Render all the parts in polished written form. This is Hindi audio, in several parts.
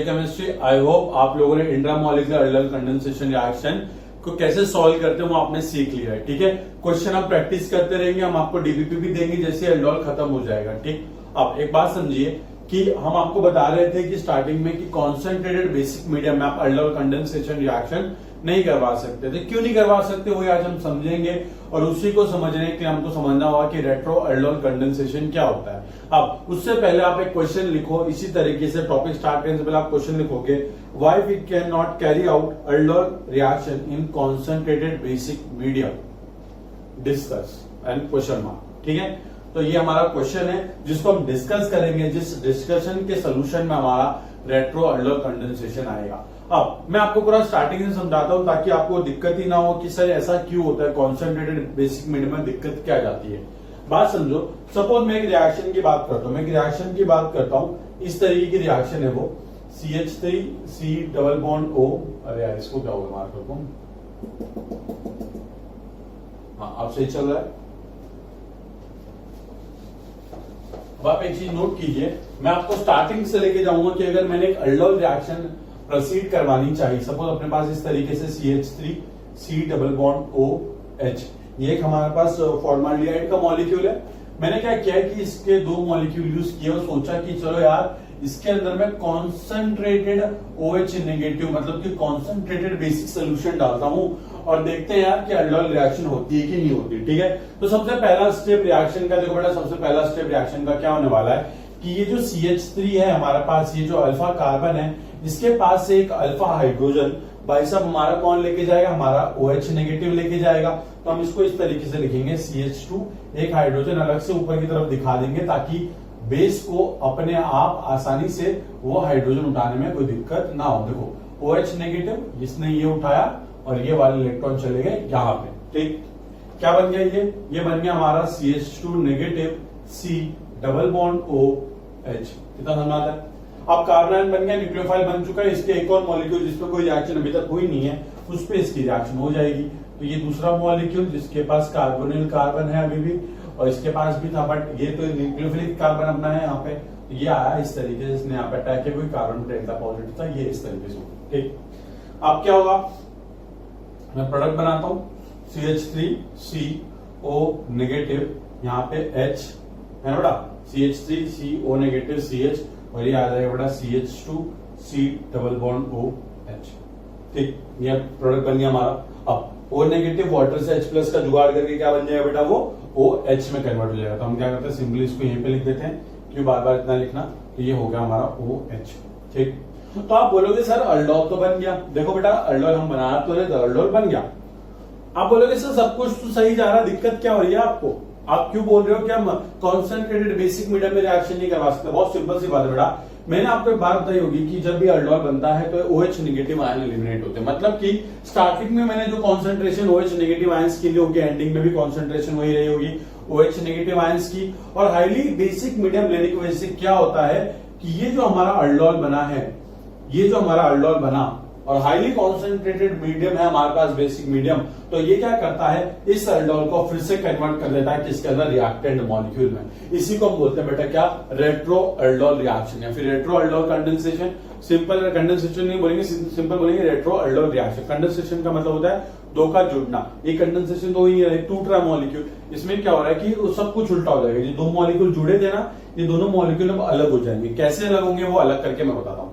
केमिस्ट्री। आई होप आप लोगों ने इंट्रामोलिकुलर एल्डिहाइड कंडेंसेशन रिएक्शन को कैसे सॉल्व करते हैं वो आपने सीख लिया है। ठीक है, क्वेश्चन आप प्रैक्टिस करते रहेंगे, हम आपको डीबीपी भी देंगे जैसे एल्डिहाइड खत्म हो जाएगा। ठीक, अब एक बात समझिए कि हम आपको बता रहे थे कि स्टार्टिंग में कि कॉन्सेंट्रेटेड बेसिक मीडियम में आप एल्डिहाइड कंडेंसेशन रिएक्शन नहीं करवा सकते थे। क्यों नहीं करवा सकते वही आज हम समझेंगे, और उसी को समझने के लिए हमको समझना होगा कि रेट्रो एल्डिहाइड कंडेंसेशन क्या होता है। अब उससे पहले आप एक क्वेश्चन लिखो, इसी तरीके से टॉपिक स्टार्ट करने से पहले आप क्वेश्चन लिखोगे, why we can not carry out aldehyde reaction in concentrated basic medium, discuss and question mark. ठीक है, तो ये हमारा क्वेश्चन है जिसको हम डिस्कस करेंगे, जिस डिस्कशन के सोल्यूशन में हमारा रेट्रो एल्डिहाइड कंडेंसेशन आएगा। अब मैं आपको पूरा स्टार्टिंग से समझाता हूं ताकि आपको दिक्कत ही ना हो कि सर ऐसा क्यों होता है, कॉन्सेंट्रेटेड बेसिक मीडियम में दिक्कत क्या जाती है। बात समझो, सपोज मैं एक रिएक्शन की बात करता हूं, मैं एक रिएक्शन की बात करता हूं, इस तरीके की रिएक्शन है वो CH3C डबल बॉन्ड O। अरे यार इसको क्या होगा, मार्कर को हाँ अब सही चल रहा है। अब आप एक चीज नोट कीजिए, मैं आपको स्टार्टिंग से लेके जाऊंगा कि अगर मैंने एक एल्डिहाइड रिएक्शन प्रोसीड करवानी चाहिए, सपोज अपने पास इस तरीके से CH3C डबल बॉन्ड OH, ये एक हमारे पास फॉर्माल्डिहाइड का मॉलिक्यूल है। मैंने क्या किया है कि इसके दो मॉलिक्यूल यूज किए और सोचा कि चलो यार इसके अंदर मैं कॉन्सेंट्रेटेड OH नेगेटिव मतलब कि कॉन्सेंट्रेटेड बेसिक सोल्यूशन डालता हूं और देखते हैं यार कि एल्डिहाइड रिएक्शन होती है कि नहीं होती। ठीक है, तो सबसे पहला स्टेप रिएक्शन का देखो बेटा, सबसे पहला स्टेप रिएक्शन का क्या होने वाला है कि ये जो CH3 है हमारे पास, ये जो अल्फा कार्बन है, इसके पास से एक अल्फा हाइड्रोजन भाई साहब हमारा कौन लेके जाएगा, हमारा OH नेगेटिव लेके जाएगा। तो हम इसको इस तरीके से लिखेंगे CH2, एक हाइड्रोजन अलग से ऊपर की तरफ दिखा देंगे ताकि बेस को अपने आप आसानी से वो हाइड्रोजन उठाने में कोई दिक्कत ना हो। देखो OH नेगेटिव, इसने ये उठाया और ये वाले इलेक्ट्रॉन चले गए यहाँ पे। ठीक, क्या बन गया ये बन गया हमारा CH2 negative C double bond OH। कितना समझ आता है। अब कार्बन बन गया, न्यूक्लियोफाइल बन चुका है, इसके एक और मॉलिक्यूल जिसपे कोई रिएक्शन अभी तक हुई नहीं है उस पे इसकी रिएक्शन हो जाएगी। तो ये दूसरा मॉलिक्यूल जिसके पास कार्बोनिल कार्बन है अभी भी, और इसके पास भी था बट ये तो न्यूक्लियोफिलिक कार्बन अपना है यहाँ पे, तो ये आया इस तरीके से, इसने यहाँ पे अटैक किया, कोई कार्बन डेल्टा पॉजिटिव था, ये इस तरीके से। ठीक, अब क्या होगा, मैं प्रोडक्ट बनाता हूं CH3CO नेगेटिव, यहाँ पे H है बेटा, CH3CO नेगेटिव CH, और ये आ जाएगा बेटा CH2C डबल बॉन्ड OH। ठीक, ये प्रोडक्ट बन गया हमारा। अब O नेगेटिव वाटर से H+ का जुगाड़ करके क्या बन जाएगा बेटा, वो OH में कन्वर्ट हो जाएगा। तो हम क्या करते हैं, सिंपली इसको यहीं पे लिख देते हैं, क्यों बार बार इतना लिखना। तो ये हो गया हमारा OH। ठीक, तो आप बोलोगे सर एल्डिहाइड तो बन गया। देखो बेटा एल्डिहाइड हम बना तो रहे, तो एल्डिहाइड बन गया। आप बोलोगे सर सब कुछ तो सही जा रहा, दिक्कत क्या हो रही है आपको, आप क्यों बोल रहे हो कि हम कॉन्सेंट्रेटेड बेसिक मीडियम में रिएक्शन नहीं करवा सकते। बहुत सिंपल सी बात है बेटा, मैंने आपको एक बात बताई होगी कि जब भी एल्डिहाइड बनता है तो OH नेगेटिव आयन एलिमिनेट होते हैं। मतलब कि स्टार्टिंग में मैंने जो कॉन्सेंट्रेशन OH नेगेटिव आयंस की ली होगी, एंडिंग में भी कॉन्सेंट्रेशन वही रही होगी OH नेगेटिव आयंस की। और हाईली बेसिक मीडियम लेने की वजह से क्या होता है कि ये जो हमारा एल्डिहाइड बना है, ये जो हमारा एल्डिहाइड बना और हाईली कॉन्सेंट्रेटेड मीडियम है हमारे पास बेसिक मीडियम, तो ये क्या करता है, इस एल्डिहाइड को फिर से कन्वर्ट कर देता है किसके अंदर, रिएक्टेंट मॉलिक्यूल में। इसी को हम बोलते हैं बेटा क्या, रेट्रो एल्डिहाइड रिएक्शन या फिर retro aldehyde condensation. Simple condensation नहीं बोलेंगे, सिंपल बोलेंगे रेट्रो एल्डिहाइड रिएक्शन। कंडेंसेशन का मतलब होता है दो का जुड़ना, ये कंडेंसेशन तो ही है, टूट रहा मॉलिक्यूल। इसमें क्या हो रहा है कि सब कुछ उल्टा हो जाएगा, ये दो मॉलिक्यूल जुड़े थे ना, ये दोनों मॉलिक्यूल अब अलग हो जाएंगे। कैसे अलग होंगे वो अलग करके मैं बताता हूँ।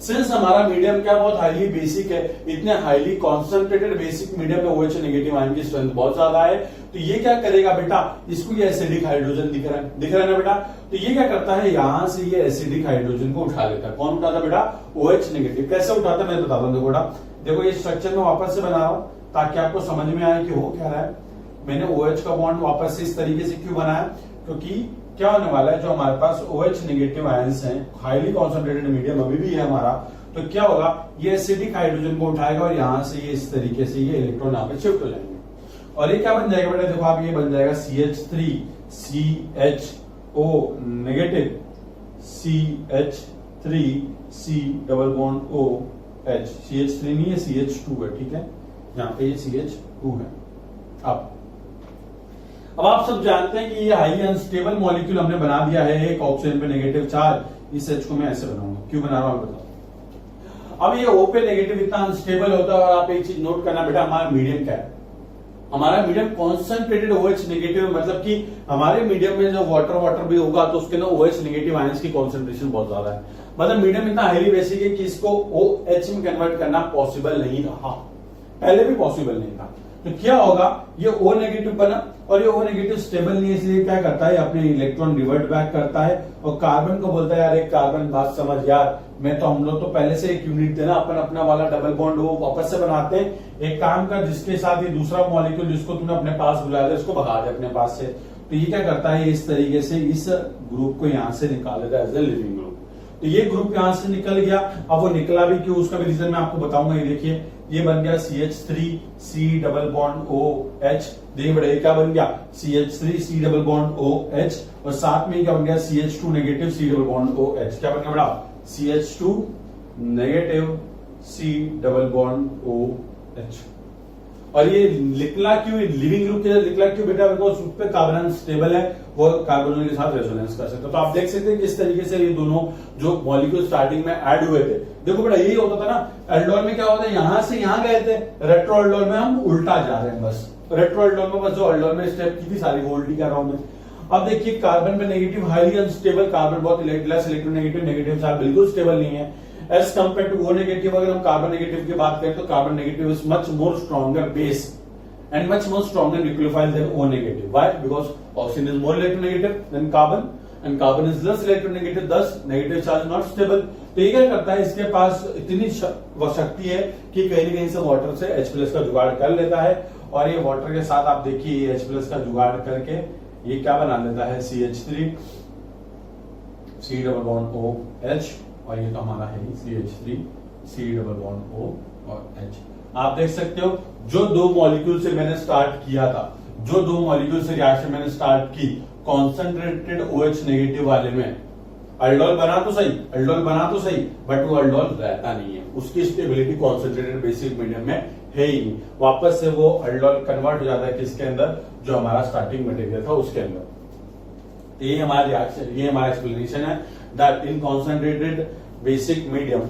सिंस हमारा मीडियम क्या बहुत हाईली बेसिक है, इतने हाईली कॉन्सेंट्रेटेड बेसिक मीडियम में OH नेगेटिव आयन की स्ट्रेंथ बहुत ज्यादा है, तो ये क्या करेगा बेटा, इसको ये एसिडिक हाइड्रोजन दिख रहा है ना बेटा, तो ये क्या करता है, यहां से ये एसिडिक हाइड्रोजन को उठा लेता है। कौन उठाता है बेटा, OH नेगेटिव। कैसे उठाता है मैं बताता हूँ। देखो बेटा, देखो ये स्ट्रक्चर में वापस से बना रहा हूं ताकि आपको समझ में आए कि हो क्या रहा है। मैंने OH का बॉन्ड वापस से इस तरीके से क्यों बनाया, क्योंकि क्या होने वाला है, जो हमारे पास OH नेगेटिव आयंस हैं, हाईली कॉन्सेंट्रेटेड मीडियम अभी भी है हमारा, तो क्या होगा, ये एसिडिक हाइड्रोजन को उठाएगा और यहां से ये इस तरीके से ये इलेक्ट्रॉन यहाँ पे शिफ्ट हो जाएंगे। और ये क्या बन जाएगा बेटा, देखो आप, ये बन जाएगा CH3CHO negative CH3C double bond OH। CH3 नहीं है, CH2 है। ठीक है, यहाँ पे ये CH2 है। अब आप सब जानते हैं कि ये हाईली अनस्टेबल मॉलिक्यूल हमने बना दिया है, एक ऑक्सीजन पे नेगेटिव चार्ज, इस H को मैं ऐसे बनाऊंगा। क्यों बना रहा हूं बताओ, अब ये O पे नेगेटिव इतना अनस्टेबल होता है, और आप एक चीज नोट करना बेटा, हमारा मीडियम क्या है, हमारा मीडियम कॉन्सेंट्रेटेड OH नेगेटिव, मतलब कि हमारे मीडियम में जो वाटर भी होगा तो उसके अंदर OH नेगेटिव आयंस की कॉन्सेंट्रेशन बहुत ज्यादा है, मतलब मीडियम इतना हाईली बेसिक है कि इसको OH में कन्वर्ट करना पॉसिबल नहीं रहा, पहले भी पॉसिबल नहीं था। तो क्या होगा, ये O नेगेटिव बना, और ये O नेगेटिव स्टेबल नहीं है, इसलिए क्या करता है, अपने इलेक्ट्रॉन रिवर्ट बैक करता है, और कार्बन को बोलता है यार एक कार्बन बात समझ यार, मैं तो हम लोग तो पहले से एक यूनिट देना, अपन अपना वाला डबल बॉन्ड वो वापस से बनाते हैं, एक काम कर जिसके साथ ये दूसरा मॉलिक्यूल जिसको तुमने अपने पास बुलाया था इसको भगा दे अपने पास से। तो ये क्या करता है, इस तरीके से इस ग्रुप को यहां से निकाल देता है एज ए लिविंग ग्रुप। तो ये ग्रुप यहां से निकल गया, अब वो निकला भी क्यों उसका भी रीजन मैं आपको बताऊंगा। ये देखिए, ये बन गया CH3C डबल बॉन्ड OH, देखिए बड़े क्या बन गया CH3C डबल बॉन्ड OH, और साथ में क्या बन गया CH2 negative C double bond OH, क्या बन गया बड़ा CH2 negative C double bond OH। और ये निकला क्यों, लिविंग ग्रुप के निकला क्यों बेटा, बिकॉज उस पे कार्बन स्टेबल है, वो कार्बन के साथ रेजोनेंस कर सकते। तो आप देख सकते हैं किस तरीके से ये दोनों जो मॉलिक्यूल स्टार्टिंग में ऐड हुए थे, देखो बेटा यही होता था ना, एल्डोल में क्या होता है, यहां से यहां गए थे, रेट्रो एल्डोल में हम उल्टा जा रहे हैं, बस रेट्रो एल्डोल में बस जो एल्डोल में स्टेप की थी सारी वो उल्टी कर रहा हूं मैं। अब देखिए कार्बन में नेगेटिव हाईली अनस्टेबल, कार्बन बहुत लेस इलेक्ट्रोनेगेटिव, नेगेटिव चार्ज बिल्कुल स्टेबल नहीं है as compare to O negative. अगर हम कार्बन नेगेटिव की बात करें तो carbon negative is much more stronger base and much more stronger nucleophile than O negative. Why? Because oxygen is more electronegative than carbon and carbon is less electronegative, thus negative charge not stable. तो ये क्या करता है, इसके पास इतनी शक्ति है कि कहीं न कहीं से वाटर से H+ का जुगाड़ कर लेता है, और ये वाटर के साथ आप देखिए H+ का जुगाड़ करके ये क्या बना लेता है CH3 C double bond OH, और ये तो हमारा है CH3 C double bond O और H। आप देख सकते हो जो दो मॉलिक्यूल से मैंने स्टार्ट किया था, जो दो मॉलिक्यूल से रिएक्शन मैंने स्टार्ट की कॉन्सेंट्रेटेड OH नेगेटिव वाले में, अल्डोल बना तो सही, बट वो अल्डोल रहता नहीं है, उसकी स्टेबिलिटी कॉन्सेंट्रेटेड बेसिक मीडियम में है ही नहीं, वापस से वो अल्डोल कन्वर्ट हो जाता है किसके अंदर, जो हमारा स्टार्टिंग मटेरियल था उसके अंदर। ये हमारा रिएक्शन, ये हमारा एक्सप्लेनेशन है that in concentrated basic medium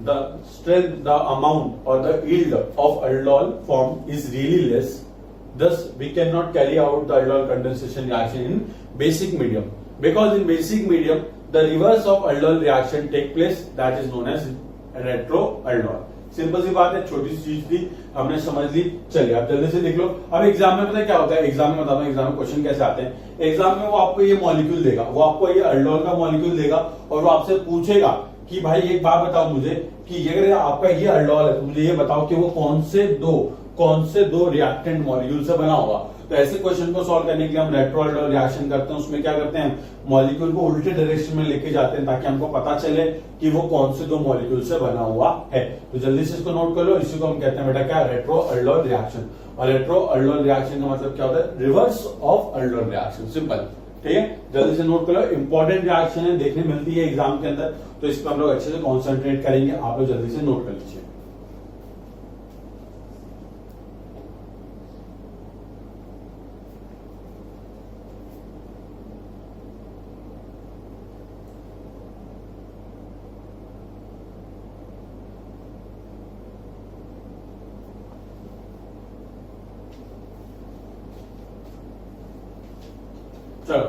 the strength, the amount or the yield of aldol form is really less. Thus, we cannot carry out the aldol condensation reaction in basic medium, because in basic medium the reverse of aldol reaction take place, that is known as retroaldol. Simple सी बात है, छोटी सी चीज थी, हमने समझ ली। चलिए आप जल्दी से देख लो। अब एग्जाम में पता है क्या होता है, एग्जाम में बताता हूँ एग्जाम में क्वेश्चन कैसे आते हैं। एग्जाम में वो आपको ये मॉलिक्यूल देगा, वो आपको ये अल्डोल का मॉलिक्यूल देगा, और वो आपसे पूछेगा कि भाई एक बात बताओ मुझे कि अगर आपका ये अल्डोल है तो मुझे ये बताओ कि वो कौन से दो रिएक्टेंट मॉलिक्यूल से बना होगा। तो ऐसे क्वेश्चन को सॉल्व करने के लिए हम रेट्रो अल्डोल रिएक्शन करते हैं। उसमें क्या करते हैं, मॉलिक्यूल को उल्टे डायरेक्शन में लेके जाते हैं ताकि हमको पता चले कि वो कौन से दो मॉलिक्यूल से बना हुआ है। तो जल्दी से इसको नोट कर लो, इसी को हम कहते हैं बेटा क्या, रेट्रो अल्डोल रिएक्शन। और रेट्रो अल्डोल रिएक्शन का मतलब क्या होता है, reverse of aldol reaction, simple. ठीक है, जल्दी से नोट कर लो, इंपॉर्टेंट रिएक्शन है, देखने मिलती है एग्जाम के अंदर, तो इस पर हम लोग अच्छे से कॉन्सेंट्रेट करेंगे। आप लोग जल्दी से नोट कर लीजिए। चलो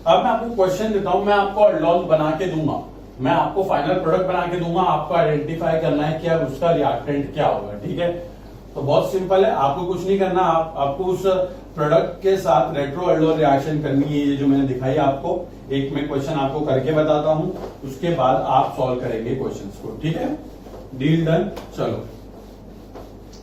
अब मैं आपको क्वेश्चन देता हूं, मैं आपको अल्डोल बना के दूंगा, मैं आपको फाइनल प्रोडक्ट बना के दूंगा, आपको आइडेंटिफाई करना है कि अब उसका रिएक्टेंट क्या होगा। ठीक है, तो बहुत सिंपल है, आपको कुछ नहीं करना, आपको उस प्रोडक्ट के साथ रेट्रो अल्डोल रिएक्शन करनी है, ये जो मैंने दिखाई आपको। एक मैं क्वेश्चन आपको करके बताता हूं, उसके बाद आप सॉल्व करेंगे क्वेश्चंस को। ठीक है, डील डन। चलो,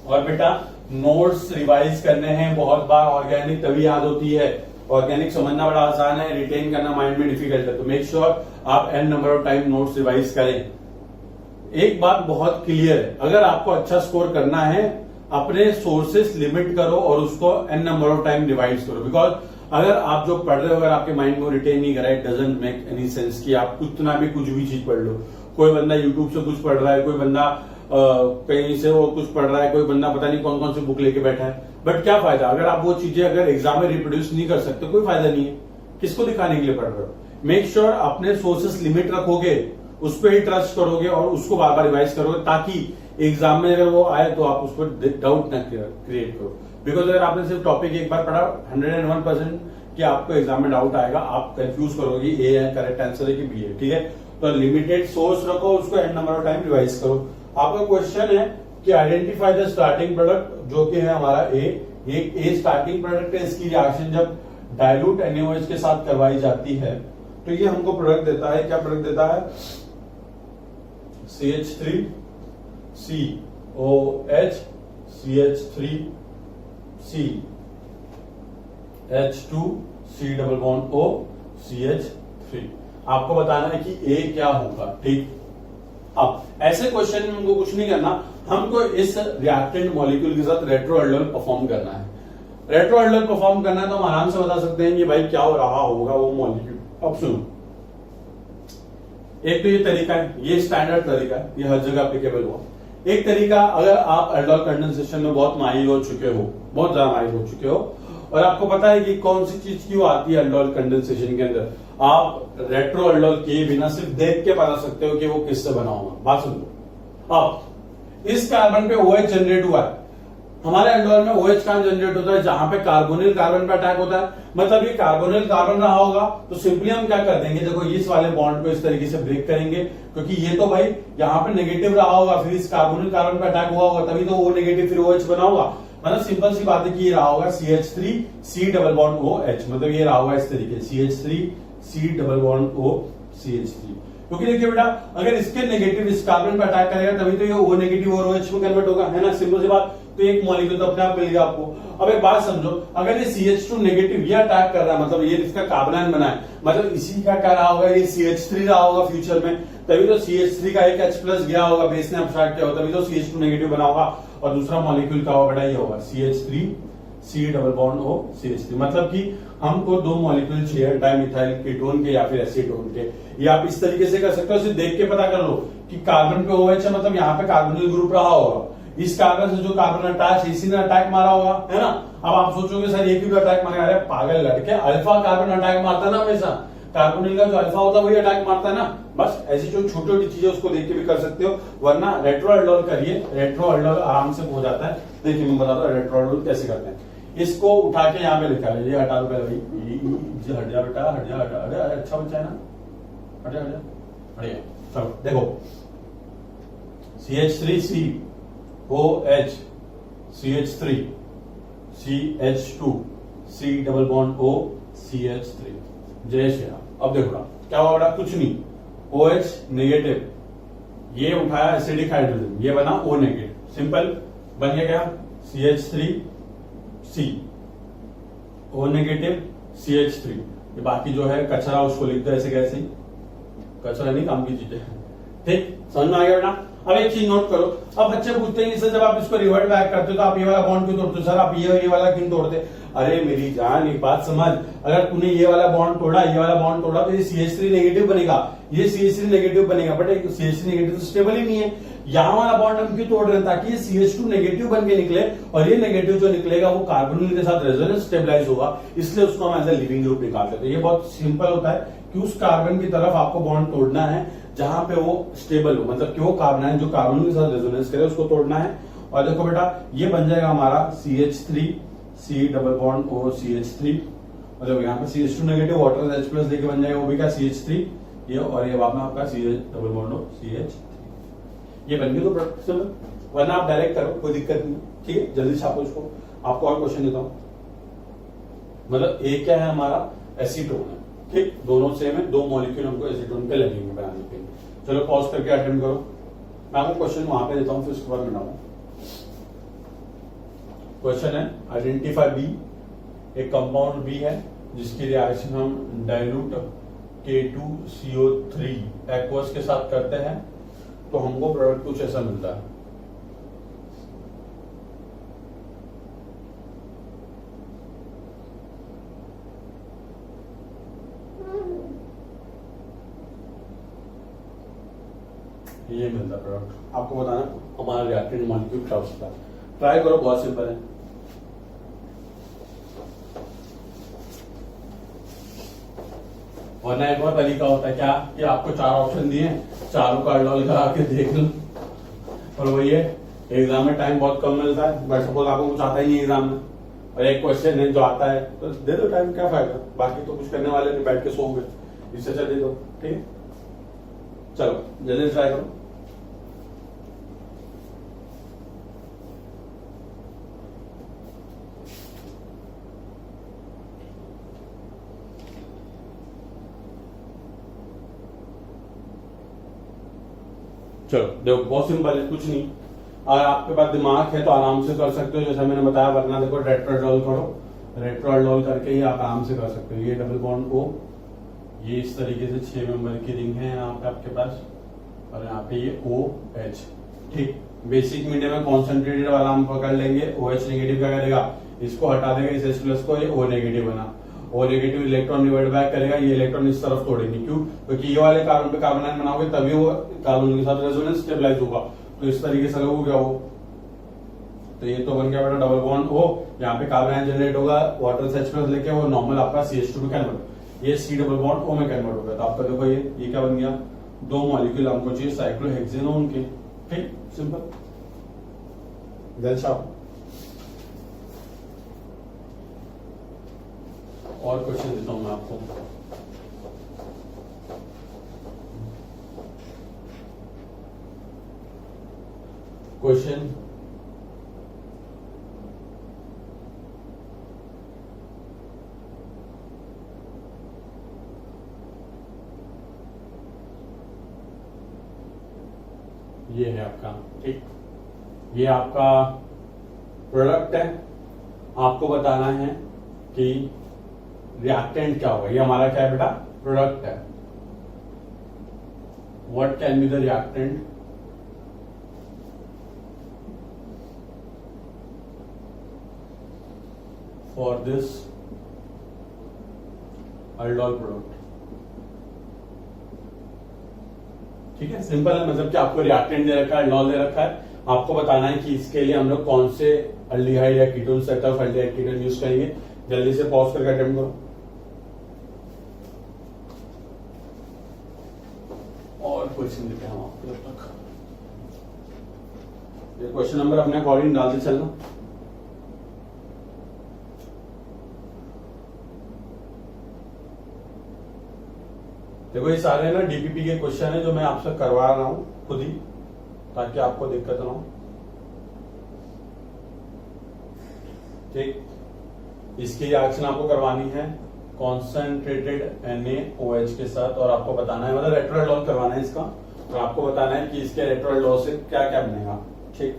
और बेटा नोट्स रिवाइज करने हैं बहुत बार, ऑर्गेनिक तभी याद होती है, ऑर्गेनिक समझना बड़ा आसान है, रिटेन करना माइंड में डिफिकल्ट है। तो मेक श्योर आप n number of time notes revise करें। एक बात बहुत क्लियर है, अगर आपको अच्छा स्कोर करना है, अपने सोर्सेस लिमिट करो और उसको n number of time revise करो। बिकॉज अगर आप जो पढ़ रहे हो अगर आपके माइंड में रिटेन नहीं करा, it doesn't make any sense कि आप कितना भी कुछ भी चीज पढ़ लो। कोई बंदा यूट्यूब से कुछ पढ़ रहा है, कोई बंदा कहीं से वो कुछ पढ़ रहा है, कोई बंदा पता नहीं कौन कौन सी बुक लेके बैठा है, बट क्या फायदा अगर आप वो चीजें अगर एग्जाम में रिप्रोड्यूस नहीं कर सकते, कोई फायदा नहीं है। किसको दिखाने के लिए पढ़ रहे हो? मेक श्योर अपने सोर्सेस लिमिट रखोगे उस पर ही ट्रस्ट करोगे और उसको बार बार रिवाइज करोगे, ताकि एग्जाम में अगर वो आए तो आप उस पर डाउट ना क्रिएट करो। बिकॉज अगर आपने सिर्फ टॉपिक एक बार पढ़ा 101% कि आपको एग्जाम में डाउट आएगा, आप कंफ्यूज करोगे ए है करेक्ट आंसर है कि बी है, ठीक है। तो लिमिटेड सोर्स रखो, उसको n number of time revise करो। आपका क्वेश्चन है कि आइडेंटिफाई द स्टार्टिंग प्रोडक्ट, जो कि है हमारा ए स्टार्टिंग प्रोडक्ट है। इसकी रिएक्शन जब डाइल्यूट NaOH के साथ करवाई जाती है तो ये हमको प्रोडक्ट देता है, क्या प्रोडक्ट देता है, CH3 COH CH3 C H2 C double bond O CH3। आपको बताना है कि ए क्या होगा, ठीक। अब ऐसे क्वेश्चन में हमको कुछ नहीं करना, हमको इस रिएक्टेंट मॉलिक्यूल के साथ रेट्रोएल्डोल परफॉर्म करना है। रेट्रोएल्डोल परफॉर्म करना है तो हम आराम से बता सकते हैं कि भाई क्या हो रहा होगा वो मॉलिक्यूल। अब सुनो, एक तो ये तरीका है, ये स्टैंडर्ड तरीका है, ये हर जगह एप्लीकेबल हुआ। एक तरीका, अगर आप एल्डोल कंडेंसेशन में बहुत माहिर हो चुके हो, बहुत ज्यादा माहिर हो चुके हो, और आपको पता है कि कौन सी चीज क्यों आती है एल्डोल कंडेंसेशन के अंदर, आप रेट्रो एल्डोल किए बिना सिर्फ देख के बता सकते हो कि वो किससे बना होगा। बात सुनो, अब इस कार्बन पे OH जनरेट हुआ है, हमारे एल्डोल में OH कहां जनरेट होता है, जहां पे कार्बोनिल कार्बन पे अटैक होता है। मतलब ये कार्बोनिल कार्बन रहा होगा तो सिंपली हम क्या कर देंगे, देखो इस वाले बॉन्ड को इस तरीके से ब्रेक करेंगे, क्योंकि ये तो भाई यहाँ पे नेगेटिव रहा होगा, फिर इस कार्बोनिल कार्बन पे अटैक हुआ होगा, तभी तो वो नेगेटिव फिर OH बना होगा। मतलब सिंपल सी बात है कि ये रहा होगा CH3 C double bond OH, मतलब ये रहा होगा इस तरीके CH3 C double bond O CH3। क्योंकि देखिए बेटा, अगर इसके नेगेटिव इस कार्बन पे अटैक करेगा तभी तो ये O नेगेटिव और OH में कन्वर्ट होगा, है ना, सिंपल सी बात। तो एक मॉलिक्यूल तो अपने आप मिल गया आपको। अब एक बात समझो, अगर ये CH2 नेगेटिव ये अटैक कर रहा है, मतलब ये इसका कार्बन बना है, मतलब इसी का क्या रहा होगा, ये CH3 रहा होगा फ्यूचर में, तभी तो CH3 का एक H प्लस गया होगा, बेस ने अब्स्ट्रैक्ट किया होगा, तभी तो CH2 नेगेटिव बना होगा। और दूसरा मॉलिक्यूल का होगा बेटा, ये होगा CH3 C double bond O CH3। मतलब कि हमको दो मॉलिक्यूल चाहिए डाइमिथाइल कीटोन के या फिर एसीटोन के। ये आप इस तरीके से कर सकते हो, सिर्फ देख के पता कर लो कि कार्बन पे OH है, मतलब यहाँ पे कार्बोनिल ग्रुप रहा होगा, इस कार्बन से जो कार्बन अटैच है इसी ने अटैक मारा होगा, है ना। अब आप सोचोगे सर ये क्यों अटैक मारा, अरे पागल लड़के, अल्फा कार्बन अटैक मारता है ना हमेशा, कार्बोनिल का जो अल्फा होता है वही अटैक मारता है ना। बस ऐसी जो छोटी छोटी चीजें उसको देख के भी कर सकते हो, वरना रेट्रोएल्डोल करिए, रेट्रोएल्डोल आराम से हो जाता है। देखिए मैं बता रहा हूँ रेट्रोएल्डोल कैसे करते हैं। इसको उठा के यहाँ पे लिखा है, ये हटा दो पहले, हट जा बेटा, हट जा, हटा, अरे अच्छा बच्चा है ना, हट जा, हट जा, बढ़िया। चलो देखो, CH3C OH CH3 CH2 C double bond O CH3। जय श्री राम। अब देखो क्या हुआ बेटा, कुछ नहीं, OH नेगेटिव, ये उठाया एसिडिक हाइड्रोजन, ये बना O नेगेटिव, सिंपल बन गया क्या, CH3 C O negative CH3। ये बाकी जो है कचरा उसको लिख दो ऐसे कैसे, कचरा नहीं काम की चीजें, ठीक, समझ में आ गया बेटा। अब एक चीज नोट करो, अब बच्चे पूछते हैं सर जब आप इसको रिवर्ट बैक करते हो तो आप ये वाला बॉन्ड क्यों तोड़ते हो, सर आप ये वाला क्यों तोड़ते। अरे मेरी जान एक बात समझ, अगर तूने ये वाला बॉन्ड तोड़ा, ये वाला बॉन्ड तोड़ा तो ये CH3 नेगेटिव बनेगा, ये CH3 नेगेटिव बनेगा, बट एक CH3 नेगेटिव तो स्टेबल ही नहीं है। यहाँ वाला बॉन्ड हम क्यों तोड़ रहे हैं, ताकि ये CH2 नेगेटिव बन के निकले, और ये नेगेटिव जो निकलेगा वो कार्बोनिल के साथ रेजोनेंस स्टेबलाइज होगा, इसलिए उसको हम एज ए लिविंग ग्रुप निकालते हैं। तो ये बहुत सिंपल होता है कि उस कार्बन की तरफ आपको बॉन्ड तोड़ना है जहां पे वो स्टेबल हो, मतलब कि वो कार्बन जो कार्बन के साथ रेजोनेंस करे उसको तोड़ना है। और देखो बेटा ये बन जाएगा हमारा CH3 C double bond O CH3, मतलब यहाँ पे CH2 negative water H plus लेके बन जाएगा, वो भी क्या CH3 ये, और ये वापस आपका CH double bond O CH3। ये बन गई तो प्रोडक्ट, वरना आप डायरेक्ट करो कोई दिक्कत नहीं, ठीक है। जल्दी छापो इसको। आपको और क्वेश्चन देता हूं, मतलब ए क्या है हमारा, एसीटोन है, ठीक, दोनों सेम है, दो मॉलिक्यूल हमको एसीटोन पे लगेंगे बनाने के लिए। चलो पॉज करके अटेंड करो, मैं आपको क्वेश्चन वहां पे देता हूं, फिर उसके बाद मिलाऊंगा। क्वेश्चन है आइडेंटिफाई बी, एक कंपाउंड बी है जिसकी रिएक्शन हम डाइल्यूट K2CO3 एक्वस के साथ करते हैं तो हमको प्रोडक्ट कुछ ऐसा मिलता है। ये मिलता है प्रोडक्ट, आपको बताना हमारा रिएक्टेंट मॉलिक्यूल क्या होता है। ट्राई करो, बहुत सिंपल है। वरना एक और तरीका होता है क्या कि आपको 4 ऑप्शन दिए हैं, चारों का अल्डोल करा के देख लो, और वही है एग्जाम में टाइम बहुत कम मिलता है। बट सपोज आपको कुछ आता ही नहीं एग्जाम में और एक क्वेश्चन है जो आता है तो दे दो टाइम, क्या फायदा, बाकी तो कुछ करने वाले नहीं, बैठ के सोओगे, इससे अच्छा दे दो। ठीक है, चलो जल्दी ट्राई करो। चलो देखो बहुत सिंपल है, कुछ नहीं, अगर आपके पास दिमाग है तो आराम से कर सकते हो जैसा मैंने बताया, वरना देखो रेट्रोडोल करो, रेट्रोडोल करके ही आप आराम से कर सकते हो। ये डबल बॉन्ड ओ, ये इस तरीके से 6 मेंबर की रिंग है यहाँ पे आपके पास, और यहाँ पे ये ओ एच। ठीक, बेसिक मीडियम में कॉन्सेंट्रेटेड वाला हम पकड़ लेंगे, ओ एच नेगेटिव क्या करेगा, इसको हटा देगा इस एच प्लस को, ये ओ नेगेटिव बना, O negative electron divide back करेगा, ये इलेक्ट्रॉन इस तरफ तोड़ेंगे, क्यों, क्योंकि ये वाले कार्बन पे कार्बन आयन बनाओगे तभी वो कार्बन के साथ रेजोनेंस स्टेबलाइज होगा, तो इस तरीके से लगोगे वो, तो ये तो बन गया बेटा डबल बॉन्ड ओ, यहाँ पे कार्बन आयन जनरेट होगा, वाटर से H प्लस लेके वो नॉर्मल आपका CH2 में कन्वर्ट, ये C डबल बॉन्ड O में कन्वर्ट होगा, तो आपका देखो ये क्या बन गया, 2 मॉलिक्यूल हमको चाहिए साइक्लोहेक्सेनोन के। ठीक, सिंपल, देन शार्प। और क्वेश्चन देता हूं मैं आपको, क्वेश्चन ये है आपका, ठीक, ये आपका प्रोडक्ट है, आपको बताना है कि रिएक्टेंट क्या होगा, ये हमारा क्या है बेटा, प्रोडक्ट है। What can be the reactant for this aldol product. ठीक है, सिंपल है, मतलब कि आपको रिएक्टेंट दे रखा है, अल्डोल दे रखा है, आपको बताना है कि इसके लिए हम लोग कौन से अल्डिहाइड या ketone set of aldehyde ketone use करेंगे। जल्दी से पॉज करके अटेम्प्ट करो। और क्वेश्चन देते हैं हम आपको जब तक, ये क्वेश्चन नंबर अपने अकॉर्डिंग डालते चलना। देखो ये सारे ना डीपीपी के क्वेश्चन है जो मैं आपसे करवा रहा हूं खुद ही, ताकि आपको दिक्कत ना हो। ठीक, इसकी रिएक्शन आपको करवानी है कॉन्सेंट्रेटेड NaOH के साथ, और आपको बताना है, मतलब रेट्रोडोल करवाना है इसका, और आपको बताना है कि इसके रेट्रोडोल से क्या क्या बनेगा। ठीक,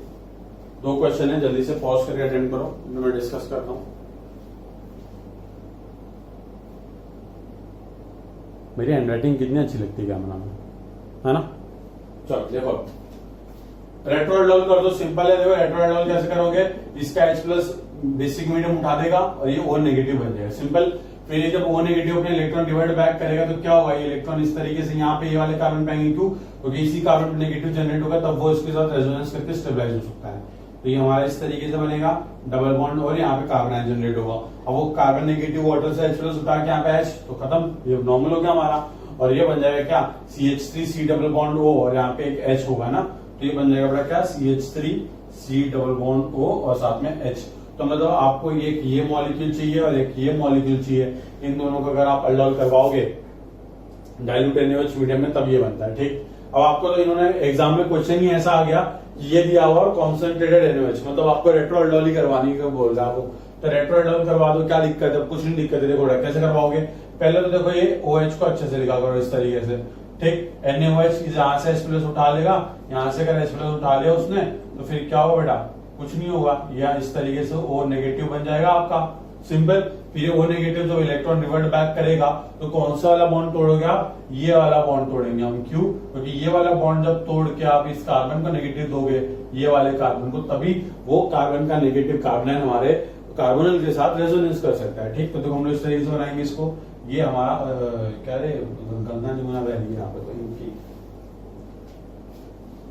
2 क्वेश्चन है, जल्दी से पॉज करके अटेम्प्ट करो, मैं डिस्कस करता हूं। मेरी हैंडराइटिंग कितनी अच्छी लगती है कैमरा में, है ना। चलो देखो, रेट्रोडोल कर दो, सिंपल है। देखो रेट्रोडोल कैसे करोगे, इसका H प्लस बेसिक मीडियम उठा देगा और ये O नेगेटिव बन जाएगा, सिंपल। फिर ये जब O नेगेटिव अपने इलेक्ट्रॉन डिवाइड बैक करेगा तो क्या होगा, ये इलेक्ट्रॉन इस तरीके से यहाँ पे ये वाले कार्बन पे आएंगे, क्यों, क्योंकि इसी कार्बन पे नेगेटिव जनरेट होगा, तब वो इसके साथ रेजोनेंस करके स्टेबलाइज हो सकता है। तो ये हमारा इस तरीके से बनेगा डबल बॉन्ड, और यहाँ पे कार्बन आयन जनरेट होगा। अब वो कार्बन नेगेटिव वाटर से H प्लस उठा के यहाँ पे H, तो खत्म, ये नॉर्मल हो गया हमारा, और ये बन जाएगा क्या, CH3C डबल बॉन्ड O, और यहाँ पे एक H होगा ना, तो ये बन जाएगा बड़ा क्या, CH3C डबल बॉन्ड O और साथ में H। तो मतलब आपको एक ये मॉलिक्यूल चाहिए और एक ये मॉलिक्यूल चाहिए, इन दोनों को अगर आप अल्डोल करवाओगे डाइल्यूट NaOH मीडियम में, तब ये बनता है। ठीक, अब आपको तो इन्होंने एग्जाम में क्वेश्चन ही ऐसा आ गया कि ये दिया हुआ कॉन्सेंट्रेटेड NaOH, मतलब आपको रेट्रोडोल ही करवाने का बोल रहा है आपको, तो रेट्रोडोल करवा दो, क्या दिक्कत है, कुछ नहीं दिक्कत है। देखो कैसे करवाओगे, पहले तो देखो ये OH को अच्छे से लिखा करो इस तरीके से। ठीक, NaOH यहाँ से H प्लस उठा लेगा, यहाँ से अगर H प्लस उठा लिया उसने, तो फिर क्या होगा बेटा, कुछ नहीं होगा, या इस तरीके से O नेगेटिव बन जाएगा आपका, सिंपल। फिर O नेगेटिव जब इलेक्ट्रॉन रिवर्ट बैक करेगा तो कौन सा वाला बॉन्ड तोड़ोगे आप, ये वाला बॉन्ड तोड़ेंगे हम, क्यों, क्योंकि ये वाला बॉन्ड जब तोड़ के आप इस कार्बन को नेगेटिव दोगे, ये वाले कार्बन को, तभी वो कार्बन का नेगेटिव कार्बन हमारे कार्बोनिल के साथ रेजोनेंस कर सकता है। ठीक, तो देखो हम लोग इस तरीके से बनाएंगे इसको। ये हमारा क्या रे, गंगा जमुना बहनी यहाँ पे, तो इनकी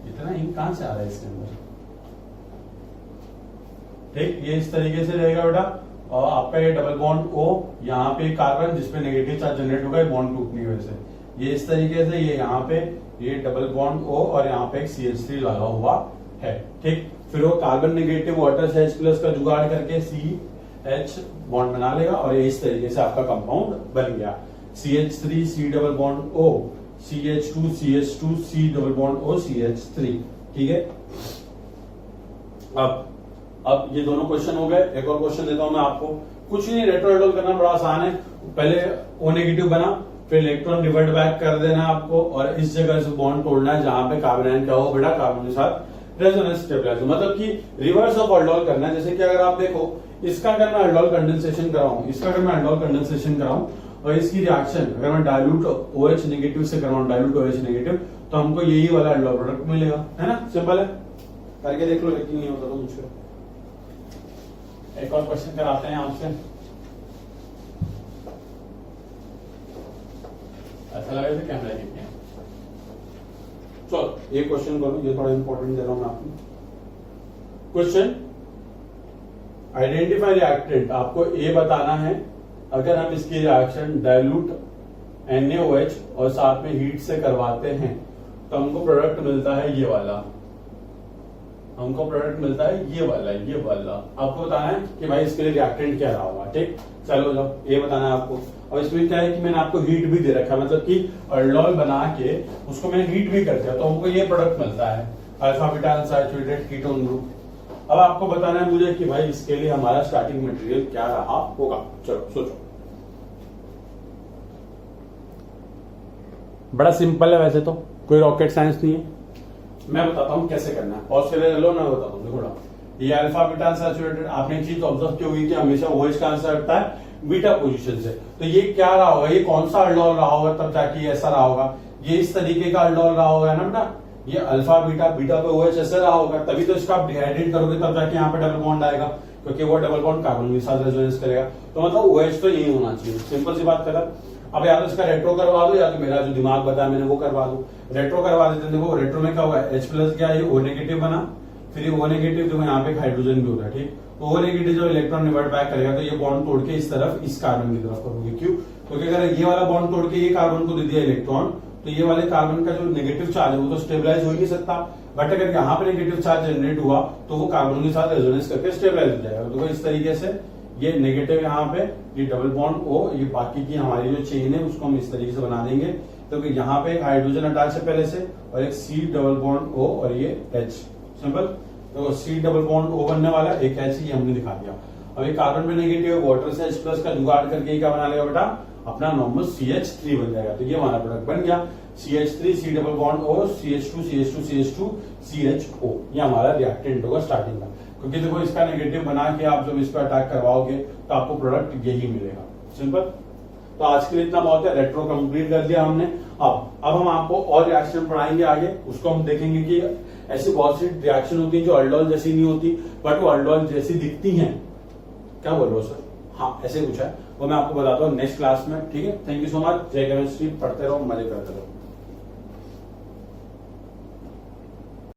इतना इंक कहां से आ रहा है इसके अंदर। ठीक, ये इस तरीके से रहेगा बेटा, और आपका ये डबल बॉन्ड O, यहाँ पे कार्बन जिसपे नेगेटिव चार्ज जनरेट होगा बॉन्ड टूटने की वजह से, ये इस तरीके से, ये यहाँ पे ये डबल बॉन्ड O और यहाँ पे एक CH3 लगा हुआ है। ठीक, फिर वो कार्बन नेगेटिव वाटर से H+ का जुगाड़ करके CH बॉन्ड बना लेगा और ये इस तरीके से आपका कंपाउंड बन गया। CH3 C double bond O, CH2 CH2 C double bond O CH3। ठीक है, अब ये दोनों क्वेश्चन हो गए। एक और क्वेश्चन देता हूं मैं आपको। कुछ नहीं, रेट्रो करना बड़ा आसान है। पहले O नेगेटिव बना, फिर इलेक्ट्रॉन रिवर्ट बैक कर देना है आपको और इस जगह से बॉन्ड तोड़ना है जहां पे कार्बन आयन क्या हो बेटा, कार्बन के साथ रेजोनेंस स्टेबलाइज, मतलब कि रिवर्स ऑफ अल्डोल करना है। जैसे कि अगर आप देखो, इसका अगर मैं अल्डोल कंडेंसेशन कराऊं, इसका अगर मैं अल्डोल कंडेंसेशन कराऊं और इसकी रिएक्शन अगर मैं डाइल्यूट OH नेगेटिव से कराऊं, डाइल्यूट OH नेगेटिव, तो हमको यही वाला अल्डोल प्रोडक्ट मिलेगा, है ना। सिंपल है, करके देख लो, लेकिन नहीं होता तो मुझको। एक और क्वेश्चन कराते हैं आपसे, ऐसा लगा जैसे कैमरा देख के। चलो ये क्वेश्चन करो, ये थोड़ा इंपॉर्टेंट दे रहा हूं मैं आपको। क्वेश्चन, आइडेंटिफाई रिएक्टेंट, आपको ये बताना है अगर हम इसकी रिएक्शन डाइल्यूट NaOH और साथ में हीट से करवाते हैं तो हमको प्रोडक्ट मिलता है ये वाला, हमको प्रोडक्ट मिलता है ये वाला, ये वाला। आपको बताना है कि भाई इसके लिए रिएक्टेंट क्या रहा होगा। ठीक, चलो जाओ, ये बताना है आपको। और इसमें क्या है कि मैंने आपको हीट भी दे रखा है, मतलब कि अल्डोल बना के उसको मैंने हीट भी कर दिया, तो हमको ये प्रोडक्ट मिलता है, alpha beta unsaturated ketone group. अब आपको बताना है मुझे कि भाई इसके लिए हमारा स्टार्टिंग मटेरियल क्या रहा होगा। चलो सोचो, बड़ा सिंपल है वैसे तो, कोई रॉकेट साइंस नहीं है। मैं बताता हूँ कैसे करना है, और फिर लो मैं बताता हूँ। देखो ये अल्फा बीटा अनसैचुरेटेड, आपने एक चीज ऑब्जर्व की होगी कि हमेशा OH का आंसर आता है बीटा पोजीशन से। तो ये क्या रहा होगा, ये कौन सा अल्डोल रहा होगा, तब जाके ये ऐसा रहा होगा, ये इस तरीके का अल्डोल रहा होगा ना बेटा, ये अल्फा बीटा, बीटा पे OH ऐसे रहा होगा, तभी तो इसका आप डिहाइड्रेट करोगे तब जाके यहाँ पे डबल बॉन्ड आएगा, क्योंकि वो डबल बॉन्ड कार्बन के साथ रेजोनेंस करेगा। तो मतलब OH तो यही होना चाहिए, सिंपल सी बात कर। अब या तो इसका रेट्रो करवा दो या तो मेरा जो दिमाग बताया मैंने वो करवा दो। रेट्रो करवा देते हैं, देखो रेट्रो में क्या होगा, H+ क्या ये O नेगेटिव बना, फिर ये O नेगेटिव देखो यहाँ पे हाइड्रोजन भी होता है। ठीक, तो O नेगेटिव जो इलेक्ट्रॉन रिवर्ट बैक करेगा तो ये बॉन्ड तोड़ के इस तरफ इस कार्बन की तरफ करोगे। क्यों, क्योंकि अगर ये वाला बॉन्ड तोड़ के ये कार्बन को दे दिया इलेक्ट्रॉन, तो ये वाले कार्बन का जो नेगेटिव चार्ज है वो तो स्टेबलाइज हो ही नहीं सकता। बट अगर यहाँ पे नेगेटिव चार्ज जनरेट हुआ तो वो कार्बन के साथ रेजोनेंस करके स्टेबलाइज हो जाएगा। तो इस तरीके से ये नेगेटिव यहाँ पे, ये डबल बॉन्ड O, ये बाकी की हमारी जो चेन है उसको हम इस तरीके से बना देंगे। तो यहाँ पे एक हाइड्रोजन अटैच है पहले से और एक C डबल बॉन्ड O और ये H। सिंपल, तो C डबल बॉन्ड O बनने वाला, एक H ये हमने दिखा दिया। अब ये कार्बन पे नेगेटिव वाटर से H+ का जुगाड़ करके क्या बना लेगा बेटा, अपना नॉर्मल CH3 बन जाएगा। तो ये हमारा प्रोडक्ट बन गया CH3 C double bond O CH2 CH2 CH2 CHO। ये हमारा रिएक्टेंट होगा स्टार्टिंग का, क्योंकि देखो इसका नेगेटिव बना के आप जब इस पर अटैक करवाओगे तो आपको प्रोडक्ट यही मिलेगा। सिंपल, तो आज के लिए इतना बहुत है। रेट्रो कंप्लीट कर दिया हमने। अब हम आपको और रिएक्शन पढ़ाएंगे आगे, उसको हम देखेंगे कि ऐसी बहुत सी रिएक्शन होती है जो अल्डोल जैसी नहीं होती बट वो अल्डोल जैसी दिखती हैं। क्या बोल रहे हो सर? हाँ ऐसे कुछ है, वो मैं आपको बताता हूँ नेक्स्ट क्लास में। ठीक है, थैंक यू सो मच। जय केमिस्ट्री, पढ़ते रहो, मजे करते रहो।